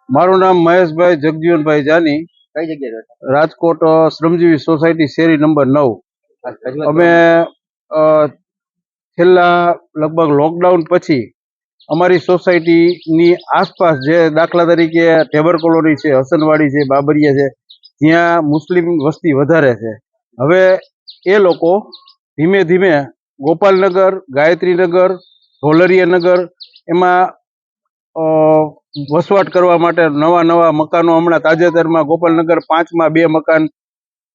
મારું નામ મહેશભાઈ જગજીવનભાઈ જાની, કઈ જગ્યાએ રહો છો? રાજકોટ શ્રમજીવી સોસાયટી શેરી નંબર 9। રજૂઆત અમે છેલ્લા લગભગ લોકડાઉન પછી અમારી સોસાયટીની આસપાસ જે દાખલા તરીકે ટેબર કોલોની છે, હસનવાડી છે, બાબરિયા છે, જ્યાં મુસ્લિમ વસ્તી વધારે છે, હવે એ લોકો ધીમે ધીમે ગોપાલનગર, ગાયત્રીનગર, ઢોલરિયાનગર એમાં વસવાટ કરવા માટે નવા નવા મકાનો હમણાં તાજેતરમાં ગોપાલનગર 5માં 2 મકાન,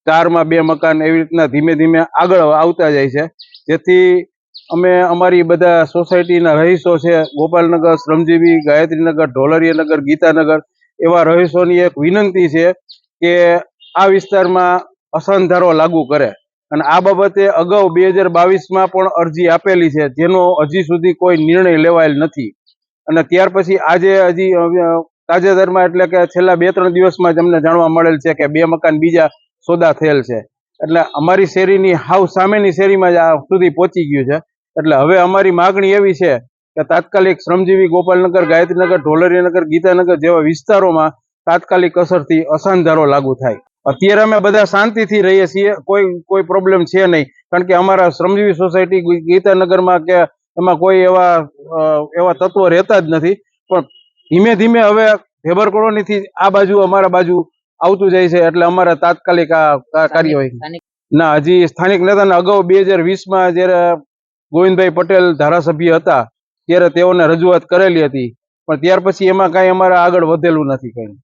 4માં 2 મકાન એવી રીતના ધીમે ધીમે આગળ આવતા જાય છે, જેથી અમે અમારી બધા સોસાયટીના રહીશો છે, ગોપાલનગર, શ્રમજીવી, ગાયત્રીનગર, ઢોલરિયાનગર, ગીતાનગર એવા રહીશોની એક વિનંતી છે કે આ વિસ્તારમાં અસનધારો લાગુ કરે, અને આ બાબતે અગાઉ 2022માં પણ અરજી આપેલી છે, જેનો હજી સુધી કોઈ નિર્ણય લેવાયેલ નથી। અને ત્યાર પછી આજે હજી તાજેતરમાં એટલે કે છેલ્લા 2-3 દિવસમાં જ અમને જાણવા મળેલ છે કે 2 મકાન બીજા સોદા થયેલ છે, એટલે અમારી શેરીની હાવ સામેની શેરીમાં જ આ સુધી પહોંચી ગયું છે। એટલે હવે અમારી માગણી એવી છે કે તાત્કાલિક શ્રમજીવી, ગોપાલનગર, ગાયત્રીનગર, ઢોલરિયાનગર, ગીતાનગર જેવા વિસ્તારોમાં તાત્કાલિક અસરથી અસનધારો લાગુ થાય। અત્યારે અમે બધા શાંતિથી રહીએ છીએ, કોઈ પ્રોબ્લેમ છે નહીં, કારણ કે અમારા શ્રમજીવી સોસાયટી ગીતાનગરમાં કે એમાં કોઈ એવા તત્વો રહેતા જ નથી, પણ ધીમે ધીમે હવે ઢેબર કોલોનીથી આ બાજુ અમારા બાજુ આવતું જાય છે, એટલે અમારે તાત્કાલિક આ કાર્યવાહી ના, હજી સ્થાનિક નેતાને અગાઉ 2020માં જ્યારે ગોવિંદભાઈ પટેલ ધારાસભ્ય હતા ત્યારે તેઓને રજૂઆત કરેલી હતી, પણ ત્યાર પછી એમાં કાંઈ અમારે આગળ વધેલું નથી કંઈ।